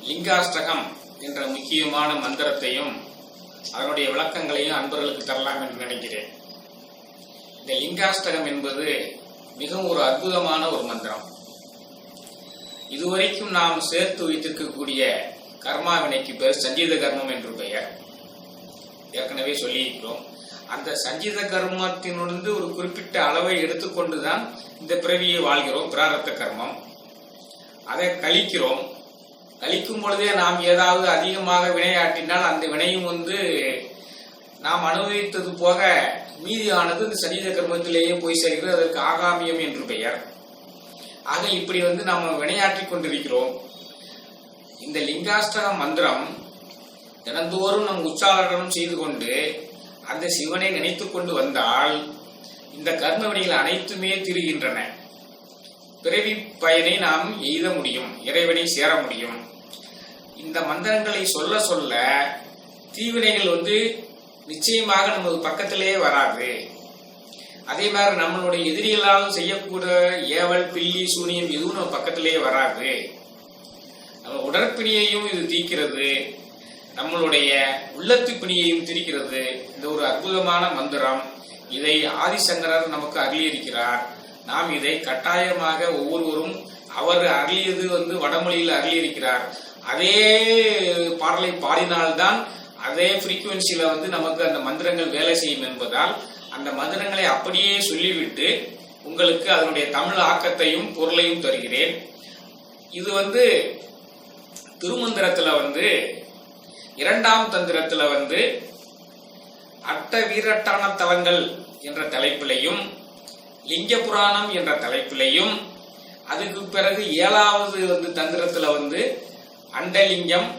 லிங்காஷ்டகம் என்ற முக்கியமான மந்திரத்தையும் அதனுடைய விளக்கங்களையும் அன்பர்களுக்கு தரலாம் என்று நினைக்கிறேன். இந்த லிங்காஷ்டகம் என்பது மிகவும் ஒரு அற்புதமான ஒரு மந்திரம். இதுவரைக்கும் நாம் சேர்த்து வைத்திருக்கக்கூடிய கர்மா வினைக்கு பெயர் சஞ்சீத கர்மம் என்று பெயர். ஏற்கனவே சொல்லியிருக்கிறோம். அந்த சஞ்சீத கர்மத்திலிருந்து ஒரு குறிப்பிட்ட அளவை எடுத்துக்கொண்டுதான் இந்த பிறவியை வாழ்கிறோம். பிராரத்த கர்மம். அதை கழிக்கிறோம். கழிக்கும் பொழுதே நாம் ஏதாவது அதிகமாக வினையாற்றினால் அந்த வினையும் நாம் அனுபவித்தது போக மீதியானது இந்த சஞ்சீத கர்மத்திலேயே போய் சேர்கிறது. அதற்கு ஆகாமியம் என்று பெயர். ஆக இப்படி நாம் வினையாற்றி கொண்டிருக்கிறோம். இந்த லிங்காஷ்டக மந்திரம் தினந்தோறும் நம் உச்சாரணம் செய்து கொண்டு அந்த சிவனை நினைத்து கொண்டு வந்தால் இந்த கர்ம வினைகள் அனைத்துமே தீருகின்றன. பிறவி பயனை நாம் எய்த முடியும், இறைவனை சேர முடியும். இந்த மந்திரங்களை சொல்ல சொல்ல தீவினைகள் நிச்சயமாக நமது பக்கத்திலேயே வராது. அதே மாதிரி நம்மளுடைய எதிரிகளால் செய்யக்கூடிய ஏவல், பில்லி, சூனியம் எதுவும் நம்ம பக்கத்திலேயே வராது. நம்ம உடற்பிணியையும் இது தீர்க்கிறது, நம்மளுடைய உள்ளத்து பிணியையும் திரிக்கிறது. இந்த ஒரு அற்புதமான மந்திரம். இதை ஆதிசங்கரர் நமக்கு அருளியிருக்கிறார். நாம் இதை கட்டாயமாக ஒவ்வொருவரும் அவர் அருளியது வடமொழியில் அருளியிருக்கிறார். அதே பாடலை பாடினால்தான் அதே ஃப்ரீக்குவன்சியில நமக்கு அந்த மந்திரங்கள் வேலை செய்யும் என்பதால் அந்த மந்திரங்களை அப்படியே சொல்லிவிட்டு உங்களுக்கு அதனுடைய தமிழ் ஆக்கத்தையும் பொருளையும் தருகிறேன். இது திருமந்திரத்துல இரண்டாம் தந்திரத்துல அட்ட வீரட்டான தலங்கள் என்ற தலைப்பிலையும் லிங்க புராணம் என்ற தலைப்பிலையும் அதுக்கு பிறகு 7வது தந்திரத்துல அண்டலிங்கம்,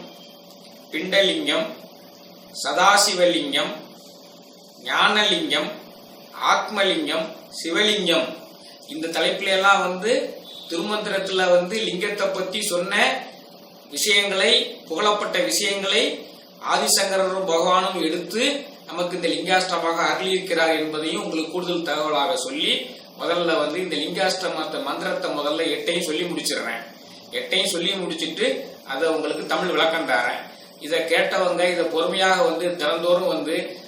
பிண்டலிங்கம், சதாசிவலிங்கம், ஞானலிங்கம், ஆத்மலிங்கம், சிவலிங்கம் இந்த தலைப்பில எல்லாம் திருமந்திரத்துல லிங்கத்தை பத்தி சொன்ன விஷயங்களை, புகழப்பட்ட விஷயங்களை ஆதிசங்கரரும் பகவானும் எடுத்து நமக்கு இந்த லிங்காஷ்டமாக அருளியிருக்கிறார் என்பதையும் உங்களுக்கு கூடுதல் தகவலாக சொல்லி முதல்ல இந்த லிங்காஷ்டம மந்திரத்தை முதல்ல 8ஐயும் சொல்லி முடிச்சிடுறேன். 8ஐயும் சொல்லி முடிச்சுட்டு அதை உங்களுக்கு தமிழ் விளக்கம் தரேன். இதை கேட்டவங்க இதை பொறுமையாக தினந்தோறும்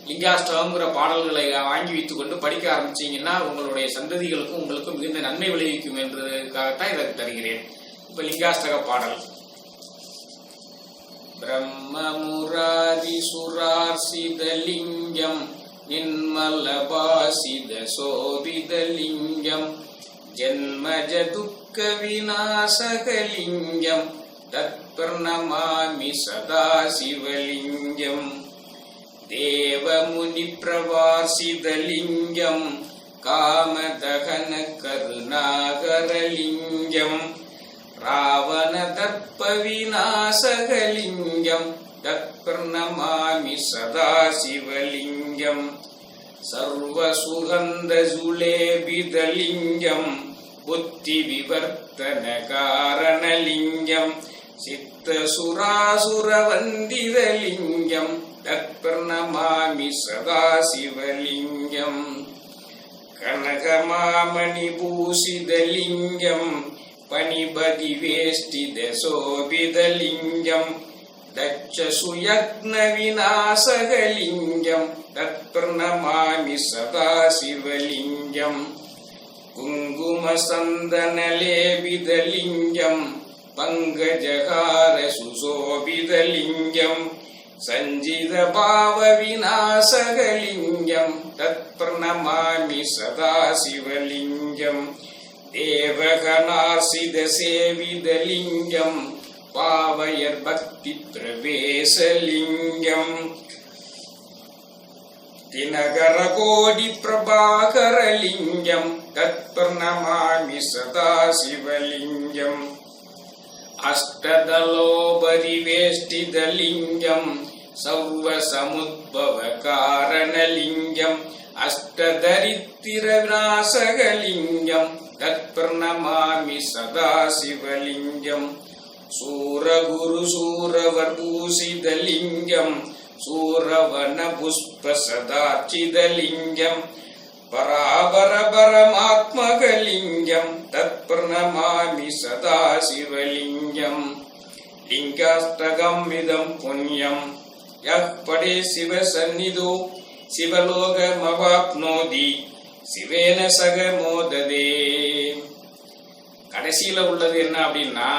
லிங்காஷ்டகம்ங்கிற பாடல்களை வாங்கி வைத்துக் கொண்டு படிக்க ஆரம்பிச்சீங்கன்னா உங்களுடைய சந்ததிகளுக்கும் உங்களுக்கும் மிகுந்த நன்மை விளைவிக்கும் என்பதற்காகத்தான் இதை தருகிறேன். இப்ப லிங்காஷ்டக பாடல். பிரம்மமுராதி சுரார்சிதலிங்கம் நின்மலபாசித சோபிதலிங்கம் ஜன்மஜ துக்க விநாசகலிங்கம் தத்பிரணமாமி சதாசிவலிங்கம் தேவமுனி பிரவாசிதலிங்கம் காமதகன கருணாகரலிங்கம் ராவண தர்ப்ப விநாசகலிங்கம் தத்பிரணமாமி சதாசிவலிங்கம் சர்வசுகந்த ஜுலேபிதலிங்கம் புத்தி விவர்த்தன காரணலிங்கம் சித்த சுராசுரவந்திதலிங்கம் தத்பிரணமாமி சதாசிவலிங்கம் கனகமாமணி பூஷிதலிங்கம் பனிபதி வேஷ்டித சோபிதலிங்கம் தட்சசுயக்ன விநாசகலிங்கம் தத்பிரணமாமி சதாசிவலிங்கம் குங்கும சந்தனலேபிதலிங்கம் பங்கஜகார சுசோபிதலிங்கம் சஞ்சித பாவ விநாசகலிங்கம் தத்பிரணமாமி சதாசிவலிங்கம் தேவகணாசித சேவிதலிங்கம் பாவயர் பக்தி பிரவேசலிங்கம் தினகர கோடி பிரபாகரலிங்கம் தத்பிரணமாமி சதாசிவலிங்கம் அஷ்டதலோபரிவேஷ்டிதலிங்கம் சர்வசமுத்பவ காரணலிங்கம் அஷ்டதரித்திர விநாசகலிங்கம் தத்பிரணமாமி சதாசிவலிங்கம் சூரகுரு சூரவர்பூஷிதலிங்கம் சூரவன புஷ்ப சதாச்சிதலிங்கம் பராபர பரமாத்மகலிங்கம் தத்பிரணமாமி சதாசிவலிங்கம் லிங்காஷ்டகம் மிதம் புண்ணியம் யஹ் படே சிவ சந்நிதோ சிவலோக மவாப்னோதி சிவேன சக மோததே. கடைசியில உள்ளது என்ன அப்படின்னா,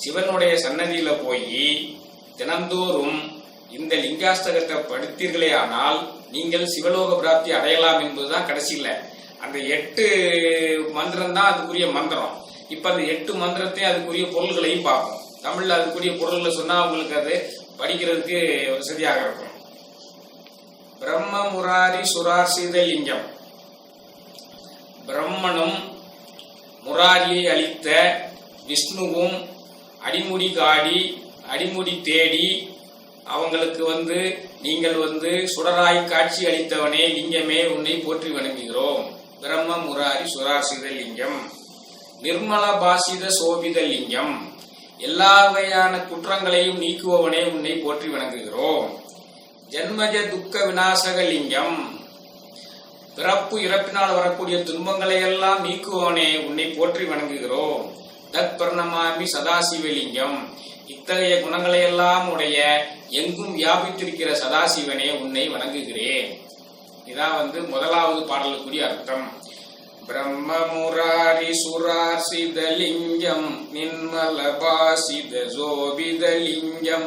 சிவனுடைய சன்னதியில போய் தினந்தோறும் இந்த லிங்காஷ்டகத்தை படித்தீர்களே ஆனால் நீங்கள் சிவலோக பிராப்தி அடையலாம் என்பதுதான் கடைசியில. அந்த 8 மந்திரம் தான் அதுக்குரிய மந்திரம். இப்ப அந்த 8 மந்திரத்தையும் அதுக்குரிய பொருள்களையும் பார்ப்போம். தமிழ்ல அதுக்குரிய பொருள்களை சொன்னா உங்களுக்கு அது படிக்கிறதுக்கு வசதியாக இருக்கும். பிரம்ம முராரி சுரார்சித லிங்கம். பிரம்மனும் முராரியை அளித்த விஷ்ணுவும் அடிமுடி காடி அடிமுடி தேடி அவங்களுக்கு நீங்கள் சுடராய் காட்சி அளித்தவனே லிங்கமே உன்னை போற்றி வணங்குகிறோம். பிரம்ம முராரி சுரார்சித லிங்கம். நிர்மல பாசித சோபித லிங்கம். எல்லா வகையான குற்றங்களையும் நீக்குபவனே உன்னை போற்றி வணங்குகிறோம். ஜன்மஜ துக்க விநாசக லிங்கம். பிறப்பு இறப்பினால் வரக்கூடிய துன்பங்களை எல்லாம் நீக்குவனே உன்னை போற்றி வணங்குகிறோம். தத் பர்ணமாமி சதாசிவலிங்கம். இத்தகைய குணங்களை எல்லாம் உடைய எங்கும் வியாபித்திருக்கிற சதாசிவனே உன்னை வணங்குகிறேன். இதான் முதலாவது பாடலுக்குரிய அர்த்தம். பிரம்ம முராரி சுரார்சித லிங்கம் நிர்மல பாசித சோபித லிங்கம்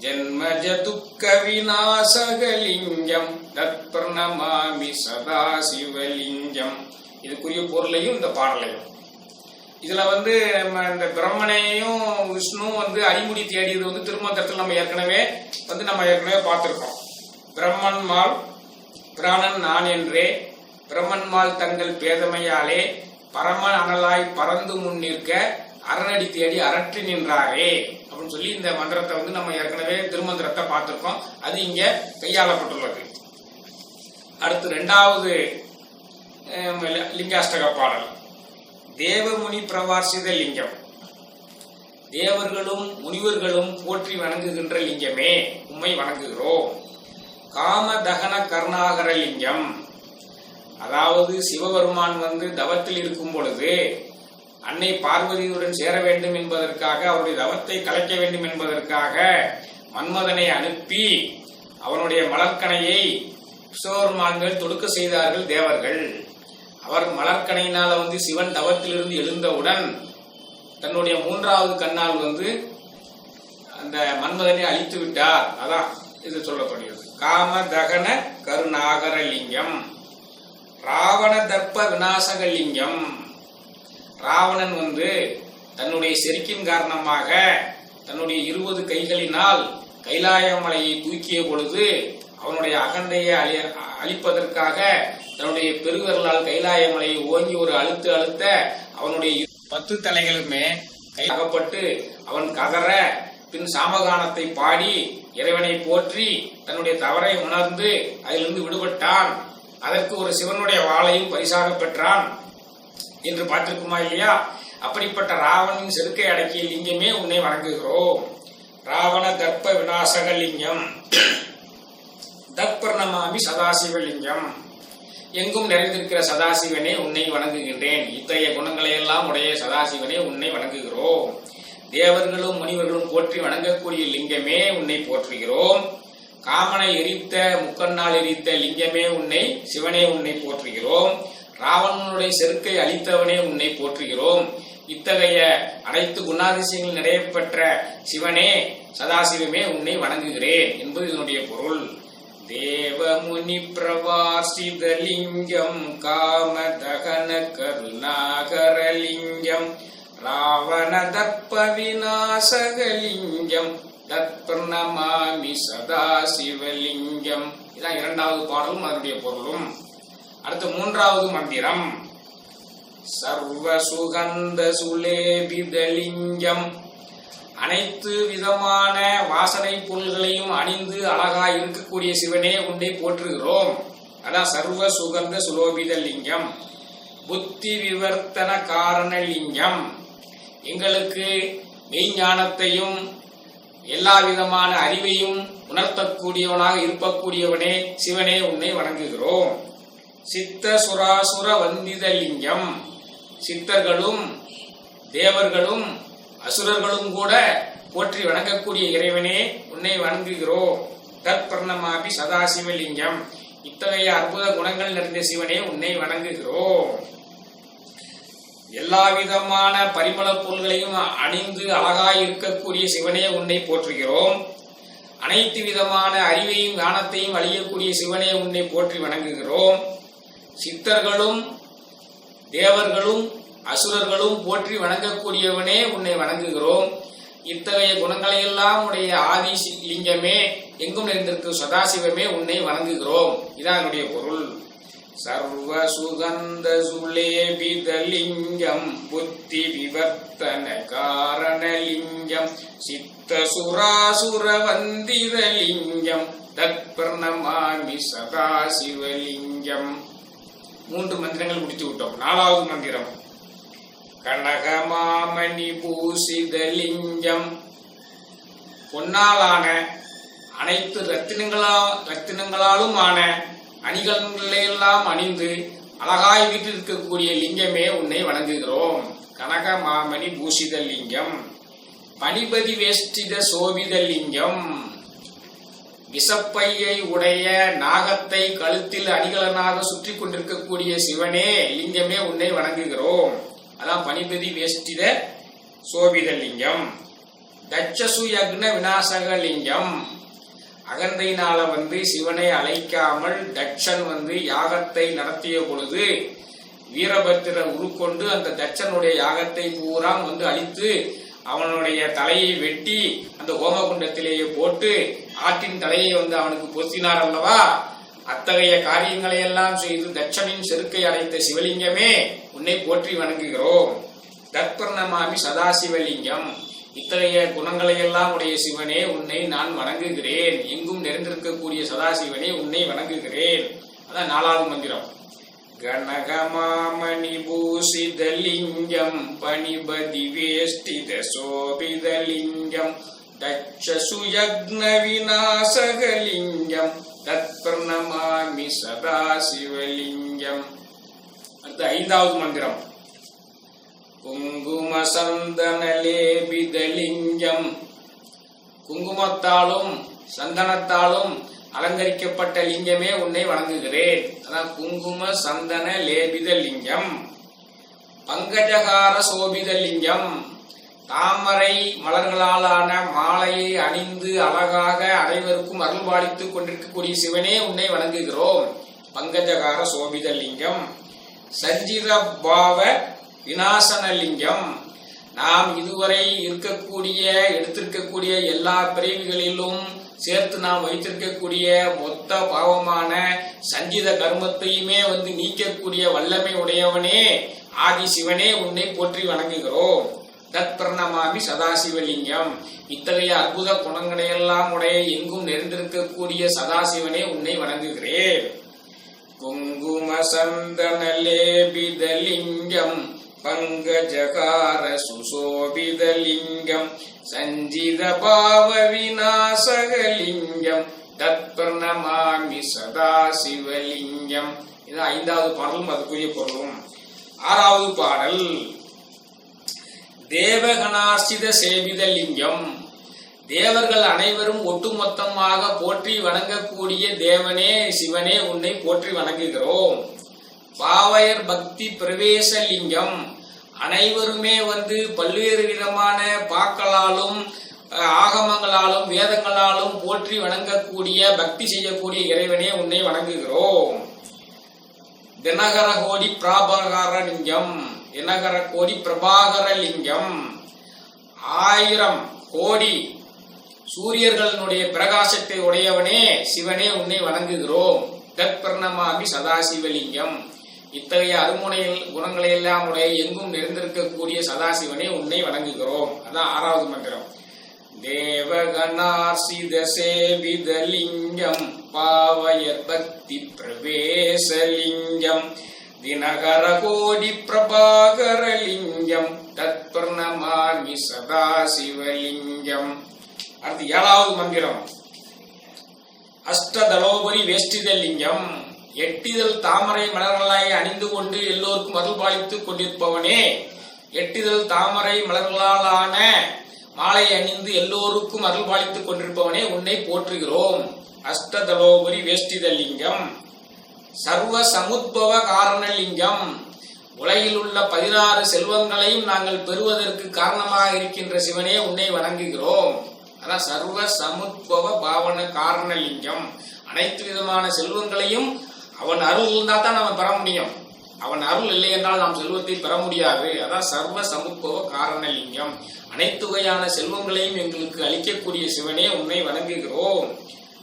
ஜன்மஜ துக்க விநாசக லிங்கம் தத் பிரணமாமி சதாசிவலிங்கம். இதுக்குரிய பொருளையும் இந்த பாடலையும் இதுல இந்த பிரம்மனையும் விஷ்ணு அடிமுடி தேடியது திருமந்திரத்தில் நம்ம ஏற்கனவே பார்த்திருக்கோம். பிரம்மன்மால் பிராணன் நான் என்றே பிரம்மன்மால் தங்கள் பேதமையாலே பரமன் அனலாய் பறந்து முன் நிற்க அரணடி தேடி அரற்றி நின்றாரே அப்படின்னு சொல்லி இந்த மந்திரத்தை நம்ம ஏற்கனவே திருமந்திரத்தை பார்த்திருக்கோம். அது இங்க கையாளப்பட்டுள்ளது. அடுத்து 2வது லிங்காஷ்டக பாடல். தேவமுனி பிரவார்சித லிங்கம். தேவர்களும் முனிவர்களும் போற்றி வணங்குகின்ற லிங்கமே உம்மை வணங்குகிறோம். காம தகன கருணாகர லிங்கம். அதாவது சிவபெருமான் தவத்தில் இருக்கும் பொழுது அன்னை பார்வதியுடன் சேர வேண்டும் என்பதற்காக, அவருடைய தவத்தை கலைக்க வேண்டும் என்பதற்காக மன்மதனை அனுப்பி அவனுடைய மலர்கணையை சிவபெருமான் மேல் தொடுக்க செய்தார்கள் தேவர்கள். அவர் மலர்கணையினால் சிவன் தவத்திலிருந்து எழுந்தவுடன் தன்னுடைய 3வது கண்ணால் அந்த மன்மதனை அழித்து விட்டார். அதான் இது சொல்லப்படுகிறது. காம தகன கருணாகர லிங்கம். ராவண தர்ப்ப விநாசக லிங்கம். ராவணன் தன்னுடைய செருக்கின் காரணமாக தன்னுடைய 20 கைகளினால் கைலாய மலையை தூக்கிய பொழுது அவனுடைய அகண்டையை அழிப்பதற்காக தன்னுடைய பெருவிரலால் கைலாய மலையை ஓங்கி ஒரு அழுத்த அவனுடைய 10 தலைகளுமே கையகப்பட்டு அவன் கதற பின் சாமகானத்தை பாடி இறைவனை போற்றி தன்னுடைய தவறை உணர்ந்து அதிலிருந்து விடுபட்டான். அதற்கு ஒரு சிவனுடைய வாளையும் பரிசாக பெற்றான் என்று பார்த்திருக்குமா இல்லையா? அப்படிப்பட்ட ராவணனின் செருக்கை அடக்கிய லிங்கமே உன்னை வணங்குகிறோம். ராவண தர்ப்ப விநாசக லிங்கம். தத்பர்ணமாமி சதாசிவலிங்கம். எங்கும் நிறைந்திருக்கிற சதாசிவனே உன்னை வணங்குகின்றேன். இத்தகைய குணங்களை எல்லாம் உடைய சதாசிவனே உன்னை வணங்குகிறோம். தேவர்களும் முனிவர்களும் போற்றி வணங்கக்கூடிய லிங்கமே உன்னை போற்றுகிறோம். காமனை எரித்த முக்கண்ணால் எரித்த லிங்கமே உன்னை சிவனே உன்னை போற்றுகிறோம். ராவணனுடைய செருக்கை அழித்தவனே உன்னை போற்றுகிறோம். இத்தகைய அனைத்து குணாதிசயங்கள் நிறைவேற்ற சிவனே சதாசிவமே உன்னை வணங்குகிறேன் என்பது இதனுடைய பொருள். தேவமுனி பிரவார்சித லிங்கம் காம தகன கருணாகர லிங்கம் ராவண தர்ப்ப விநாசக லிங்கம் தத் பிரணமாமி சதாசிவலிங்கம். இதான் 2வது பாடலும் அதனுடைய பொருளும். அடுத்து 3வது மந்திரம். சர்வ சுகந்த சுலேபித லிங்கம். அனைத்து விதமான வாசனை பொருள்களையும் அணிந்து அழகாய் இருக்கக்கூடிய சிவனே உன்னை போற்றுகிறோம். அதான் சர்வ சுகந்த சுலோபித லிங்கம். புத்தி விவர்த்தன காரண லிங்கம். எங்களுக்கு மெய்ஞானத்தையும் எல்லா விதமான அறிவையும் உணர்த்தக்கூடியவனாக இருக்கக்கூடியவனே சிவனே உன்னை வணங்குகிறோம். சித்த சுராசுர வந்தித லிங்கம். சித்தர்களும் தேவர்களும் அசுரர்களும் கூட போற்றி வணங்கக்கூடிய இறைவனே உன்னை வணங்குகிறோம். தற்பர்ணமாபி சதாசிவலிங்கம், இத்தகைய அற்புத குணங்கள் நிறைந்த சிவனே உன்னை வணங்குகிறோம். எல்லா விதமான பரிமள பொருள்களையும் அணிந்து அழகாய் இருக்கக்கூடிய சிவனே உன்னை போற்றுகிறோம். அனைத்து விதமான அறிவையும் ஞானத்தையும் அழியக்கூடிய சிவனே உன்னை போற்றி வணங்குகிறோம். சித்தர்களும் தேவர்களும் அசுரர்களும் போற்றி வணங்கக்கூடியவனே உன்னை வணங்குகிறோம். இத்தகைய குணங்களையெல்லாம் உடைய ஆதி லிங்கமே, எங்கும் நிறைந்திருக்கும் சதாசிவமே உன்னை வணங்குகிறோம். இதான் என்னுடைய பொருள். சர்வ சுகந்த சுலேபிதலிங்கம் புத்தி விவர்த்தன காரணலிங்கம் சித்த சுராசுர வந்திதலிங்கம் தத்பிரணமாமி சதாசிவலிங்கம். 3 மந்திரங்கள் முடித்து விட்டோம். 4வது மந்திரம் கனகமாமணி பூசிதலிங்கம். பொன்னாலான அனைத்து ரத்தினங்களாலும் ஆன அணிகளெல்லாம் அணிந்து அழகாய் வீட்டிருக்கக்கூடிய லிங்கமே உன்னை வணங்குகிறோம். கனகமாமணி பூசிதலிங்கம். பணிபதி வேஷ்டித சோபிதலிங்கம். விஷப்பையை உடைய நாகத்தை கழுத்தில் அணிகலனாக சுற்றி கொண்டிருக்கக்கூடிய சிவனே லிங்கமே உன்னை வணங்குகிறோம். அதான் பணிபதி வேஷ்டித சோபிதலிங்கம். தட்சசு யக்ன விநாசக லிங்கம். அகந்தையினால சிவனை அழைக்காமல் தட்சன் யாகத்தை நடத்திய பொழுது வீரபத்திரர் உருக்கொண்டு அந்த தட்சனுடைய யாகத்தை பூரா அழித்து அவனுடைய தலையை வெட்டி அந்த ஹோமகுண்டத்திலேயே போட்டு ஆட்டின் தலையை அவனுக்கு பொருத்தினார் அல்லவா. அத்தகைய காரியங்களை எல்லாம் செய்து தட்சனின் செருக்கை அடைத்த சிவலிங்கமே உன்னை போற்றி வணங்குகிறோம். தற்பர்ணமாமி சதாசிவலிங்கம். இத்தகைய குணங்களை எல்லாம் உடைய சிவனே உன்னை நான் வணங்குகிறேன். எங்கும் நிறைந்திருக்கக்கூடிய சதாசிவனே உன்னை வணங்குகிறேன். அதான் 4வது மந்திரம். கனகமாமணி பூசிதலிங்கம் பணிபதி வேஷ்டித சோபிதலிங்கம் தட்சசு யக்ன விநாசகலிங்கம் தத்பிரணமாமி சதாசிவலிங்கம். அடுத்த 5வது மந்திரம் குங்கும சந்தன லேபிதலிங்கம். குங்குமத்தாலும் சந்தனத்தாலும் அலங்கரிக்கப்பட்ட லிங்கமே உன்னை வணங்குகிறேன். அதான் குங்கும சந்தன லேபித லிங்கம். பங்கஜகார சோபித லிங்கம். தாமரை மலர்களாலான மாலையை அணிந்து அழகாக அனைவருக்கும் அருள்பாலித்துக் கொண்டிருக்கக்கூடிய சிவனே உன்னை வணங்குகிறோம். பங்கஜகார சோபித லிங்கம். சஞ்சித பாவ விநாசனலிங்கம். நாம் இதுவரை எடுத்திருக்கக்கூடிய எல்லா பிறவிகளிலும் சேர்த்து நாம் வைத்திருக்கக்கூடிய மொத்த பாவமான சஞ்சித கர்மத்தையுமே நீக்கக்கூடிய வல்லமை உடையவனே ஆதி சிவனே உன்னை போற்றி வணங்குகிறோம். தத்பிரணமாமி சதாசிவலிங்கம். இத்தகைய அற்புத குணங்களையெல்லாம் உடைய எங்கும் நிறைந்திருக்கக்கூடிய சதாசிவனே உன்னை வணங்குகிறேன். குங்கும சந்தன லேபிதலிங்கம் பங்கஜகார சுசோபிதலிங்கம் சஞ்சித பாவ விநாசகலிங்கம் தத்பிரணமாமி சதாசிவலிங்கம். இது 5வது பாடலும் அதுக்குரிய பொருளும். 6வது பாடல் தேவகணார்ச்சித சேவிதலிங்கம். தேவர்கள் அனைவரும் ஒட்டுமொத்தமாக போற்றி வணங்கக்கூடிய தேவனே சிவனே உன்னை போற்றி வணங்குகிறோம். பாவையர் பக்தி பிரவேசலிங்கம். அனைவருமே பல்வேறு விதமான பாக்களாலும் ஆகமங்களாலும் வேதங்களாலும் போற்றி வணங்கக்கூடிய பக்தி செய்யக்கூடிய இறைவனே உன்னை வணங்குகிறோம். தினகர கோடி பிரபாகர லிங்கம். தினகர கோடி பிரபாகர லிங்கம். 1000 கோடி சூரியர்களுடைய பிரகாசத்தை உடையவனே சிவனே உன்னை வணங்குகிறோம். தத்பிரணமாமி சதாசிவலிங்கம். இத்தகைய அருமுனை குணங்களை எல்லாம் உடைய எங்கும் நிறைந்திருக்கக்கூடிய சதாசிவனே உன்னை வணங்குகிறோம். அதான் 6வது மந்திரம். தேவகணார்சித சேவிதலிங்கம் பாவயர் பக்தி பிரவேசலிங்கம் தினகர கோடி பிரபாகரலிங்கம் தத்பிரணமாமி சதாசிவலிங்கம். அடுத்து 7வது மந்திரம். அஷ்டதலோபரி வேஷ்டிதலிங்கம். 8 இதழ் தாமரை மலர்களாய் அணிந்து கொண்டு எல்லோருக்கும் அருள்பாலித்துக் கொண்டிருப்பவனே, 8 இதழ் தாமரை மலர்களாலான மாலை அணிந்து எல்லோருக்கும் அருள் பாலித்துக் கொண்டிருப்பவனே உன்னை போற்றுகிறோம். அஷ்டதலோபரி வேஷ்டிதலிங்கம், சர்வ சமுத்பவ காரணலிங்கம், உலகில் உள்ள 16 செல்வங்களையும் நாங்கள் பெறுவதற்கு காரணமாக இருக்கின்ற சிவனே உன்னை வணங்குகிறோம். அதான் சர்வ சமுத்பவ பாவன காரணலிங்கம். அனைத்து விதமான செல்வங்களையும் அவன் அருள் இருந்தால் தான் நம்ம பெற முடியும். அவன் அருள் இல்லை என்றால் நாம் செல்வத்தை பெற முடியாது. அதான் சர்வ சமுத்பவ காரணலிங்கம். அனைத்து வகையான செல்வங்களையும் எங்களுக்கு அளிக்கக்கூடிய சிவனே உன்னை வணங்குகிறோம்.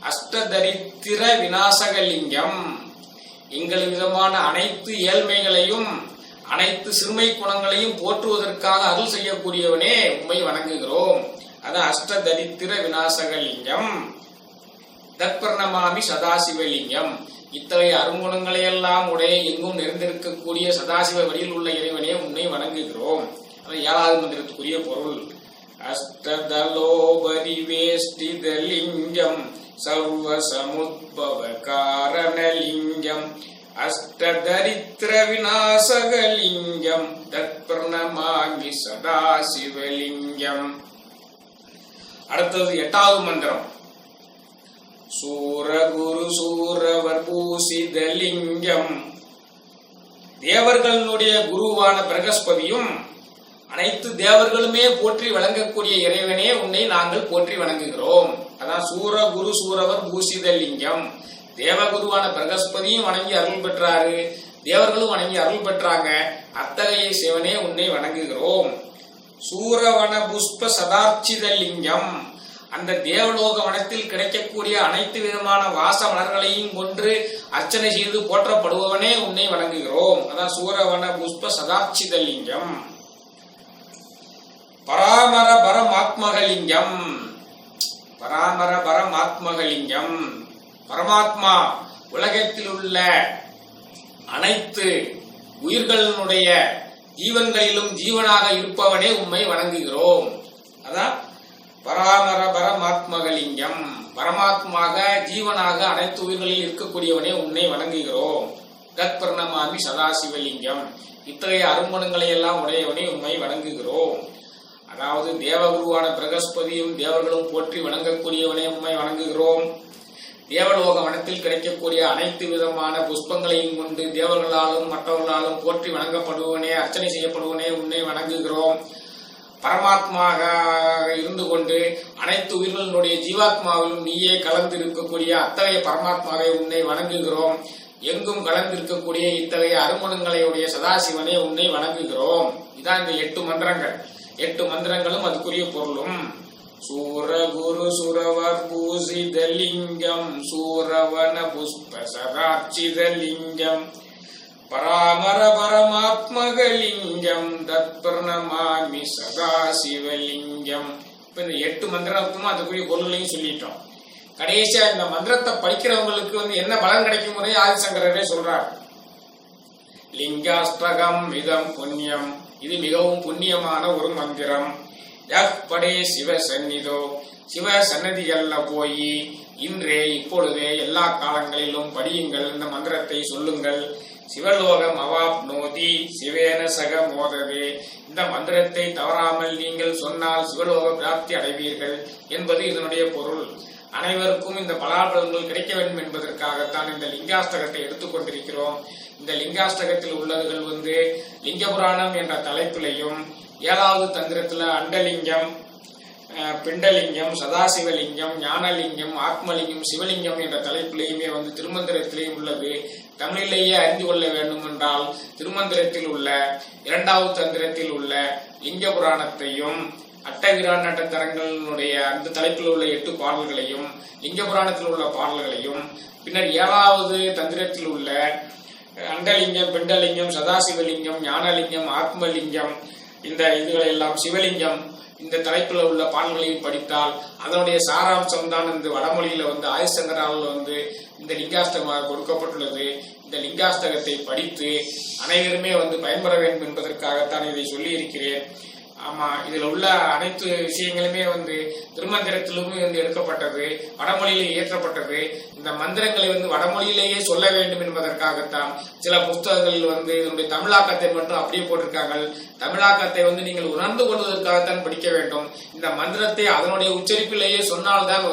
அஷ்டதரித்திர விநாசகலிங்கம், எங்கள் விதமான அனைத்து ஏழ்மைகளையும் அனைத்து சிறுமை குணங்களையும் போற்றுவதற்காக அருள் செய்யக்கூடியவனே உம்மை வணங்குகிறோம். அதான் அஷ்டதரித்திர விநாசகலிங்கம். தற்பர்ணமாமி சதாசிவலிங்கம், இத்தகைய அருங்குணங்களை எல்லாம் உடைய எங்கும் நிறைந்திருக்கக்கூடிய சதாசிவ வழியில் உள்ள இறைவனே உன்னை வணங்குகிறோம். அது 7வது மந்திரத்துக்குரிய பொருள். அஷ்டதலோபரி வேஷ்டிதலிங்கம், சர்வ சமுத்பவ காரணலிங்கம், அஷ்டதரித்திர விநாசகலிங்கம், தத்பிரணமாமி சதாசிவலிங்கம். அடுத்தது 8வது மந்திரம். சூரகுரு சூரவர் பூசிதலிங்கம், தேவர்களுடைய குருவான பிரகஸ்பதியும் அனைத்து தேவர்களுமே போற்றி வணங்கக்கூடிய இறைவனே உன்னை நாங்கள் போற்றி வணங்குகிறோம். அதான் சூர குரு சூரவர் பூசிதலிங்கம். தேவகுருவான பிரகஸ்பதியும் வணங்கி அருள் பெற்றாரு, தேவர்களும் வணங்கி அருள் பெற்றாங்க. அத்தகைய சிவனே உன்னை வணங்குகிறோம். சூரவன புஷ்ப சதார்ச்சிதலிங்கம், அந்த தேவலோக வனத்தில் கிடைக்கக்கூடிய அனைத்து விதமான வாச மலர்களையும் கொன்று அர்ச்சனை செய்து போற்றப்படுபவனே உன்னை வணங்குகிறோம். அதான் சூரவன புஷ்ப சதார்ச்சிதலிங்கம். பராமர பரமாத்மகலிங்கம், பராமர பரமாத்மகலிங்கம், பரமாத்மா உலகத்தில் உள்ள அனைத்து உயிர்களினுடைய ஜீவன்களிலும் ஜீவனாக இருப்பவனே உம்மை வணங்குகிறோம். அதான் பராமர பரமாத்மகலிங்கம், பரமாத்மாக ஜீவனாக அனைத்து உயிர்களில் இருக்கக்கூடியவனே உன்னை வணங்குகிறோம். தத்பிரணமாமி சதாசிவலிங்கம், இத்தகைய அருங்குணங்களை எல்லாம் உடையவனே உம்மை வணங்குகிறோம். அதாவது தேவகுருவான பிரகஸ்பதியும் தேவர்களும் போற்றி வணங்கக்கூடியவனே உம்மை வணங்குகிறோம். தேவலோக வனத்தில் கிடைக்கக்கூடிய அனைத்து விதமான புஷ்பங்களையும் கொண்டு தேவர்களாலும் மற்றவர்களாலும் போற்றி வணங்கப்படுவனே, அர்ச்சனை செய்யப்படுவனே உன்னை வணங்குகிறோம். பரமாத்மாக இருந்து கொண்டு அனைத்து உயிர்களினுடைய ஜீவாத்மாவிலும் நீயே கலந்து இருக்கக்கூடிய அத்தகைய பரமாத்மாவை உன்னை வணங்குகிறோம். எங்கும் கலந்திருக்கக்கூடிய இத்தகைய அருங்குணங்களையுடைய சதாசிவனே உன்னை வணங்குகிறோம். இதான் இந்த 8 மந்திரங்கள். 8 மந்திரங்களும் அதுக்குரிய பொருளும். சூரகுரு சுரவர் பூசிதலிங்கம், சூரவன புஷ்ப சதார்ச்சிதலிங்கம், பராமர பரமாத்மகலிங்கம், தத்பிரணமாமி சதாசிவலிங்கம். இப்ப இந்த 8 மந்திரத்துக்கும் அதுக்குரிய பொருளையும் சொல்லிட்டோம். கடைசியா இந்த மந்திரத்தை படிக்கிறவங்களுக்கு என்ன பலன் கிடைக்கும் முறை ஆதிசங்கரரே சொல்றார். லிங்காஷ்டகம் இதம் புண்ணியம், இது மிகவும் புண்ணியமான ஒரு மந்திரம். எப்படே சிவ சந்நிதோ, சிவ சன்னதிகள்ல போய் இன்றே இப்பொழுதே எல்லா காலங்களிலும் படியுங்கள், இந்த மந்திரத்தை சொல்லுங்கள். சிவலோகம் அவாப்னோதி சிவேன சக மோதவே, இந்த மந்திரத்தை தவறாமல் நீங்கள் சொன்னால் சிவலோக பிராப்தி அடைவீர்கள் என்பது இதனுடைய பொருள். அனைவருக்கும் இந்த பலாபலன்கள் கிடைக்க வேண்டும் என்பதற்காகத்தான் இந்த லிங்காஷ்டகத்தை எடுத்துக்கொண்டிருக்கிறோம். இந்த லிங்காஷ்டகத்தில் உள்ளதுகள் லிங்க புராணம் என்ற தலைப்பிலையும் 7வது தந்திரத்துல அண்டலிங்கம், பிண்டலிங்கம், சதாசிவலிங்கம், ஞானலிங்கம், ஆத்மலிங்கம், சிவலிங்கம் என்ற தலைப்பிலேயுமே திருமந்திரத்திலேயும் உள்ளது. தமிழிலேயே அறிந்து கொள்ள வேண்டும் என்றால் திருமந்திரத்தில் உள்ள 2வது தந்திரத்தில் உள்ள லிங்க புராணத்தையும் அட்டவிரான் நட்டத்தரங்களுடைய அந்த தலைப்பில் உள்ள 8 பாடல்களையும் லிங்க புராணத்தில் உள்ள பாடல்களையும் பின்னர் 7வது தந்திரத்தில் உள்ள அண்டலிங்கம், பிண்டலிங்கம், சதாசிவலிங்கம், ஞானலிங்கம், ஆத்மலிங்கம் இந்த இதுகளை எல்லாம் சிவலிங்கம் இந்த தலைப்பில் உள்ள பாடல்களையும் படித்தால் அதனுடைய சாராம்சம் தான் இந்த வடமொழியில ஆதிசங்கரால் இந்த லிங்காஷ்டகம் கொடுக்கப்பட்டுள்ளது. இந்த லிங்காஷ்டகத்தை படித்து அனைவருமே பயன்பெற வேண்டும் என்பதற்காகத்தான் இதை சொல்லி இருக்கிறேன். ஆமா, இதுல உள்ள அனைத்து விஷயங்களுமே திருமந்திரத்திலும் எடுக்கப்பட்டது, வடமொழியிலே இயற்றப்பட்டது. இந்த மந்திரங்களை வடமொழியிலேயே சொல்ல வேண்டும் என்பதற்காகத்தான் சில புஸ்தகங்கள் இதனுடைய தமிழாக்கத்தை மட்டும் அப்படியே போட்டிருக்காங்க. தமிழாக்கத்தை நீங்கள் உணர்ந்து கொள்வதற்காகத்தான் படிக்க வேண்டும். இந்த மந்திரத்தை அதனுடைய உச்சரிப்பிலேயே சொன்னால்தான்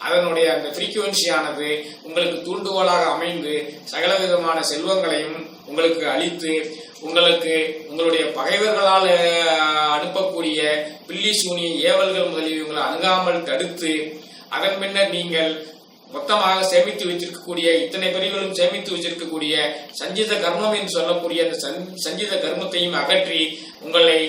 அதனுடைய அந்த ஃப்ரீக்குவன்சியானது உங்களுக்கு தூண்டுகோலாக அமைந்து சகல விதமான செல்வங்களையும் உங்களுக்கு அளித்து உங்களுடைய பகைவர்களால் அனுப்பக்கூடிய பில்லி சூனி ஏவல்கள் முதலியவங்களை அணுகாமல் தடுத்து அதன் பின்னர் நீங்கள் மொத்தமாக சேமித்து வச்சிருக்கக்கூடிய இத்தனை பிரிவுகளும் சேமித்து வச்சிருக்கக்கூடிய சஞ்சித கர்மம் என்று சொல்லக்கூடிய அந்த சஞ்சித கர்மத்தையும் அகற்றி உங்களை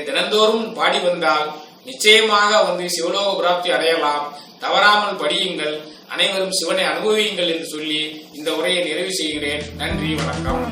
தினந்தோறும் பாடி வந்தால் நிச்சயமாக சிவலோக பிராப்தி அடையலாம். தவறாமல் படியுங்கள், அனைவரும் சிவனை அனுபவியுங்கள் என்று சொல்லி இந்த உரையை நிறைவு செய்கிறேன். நன்றி, வணக்கம்.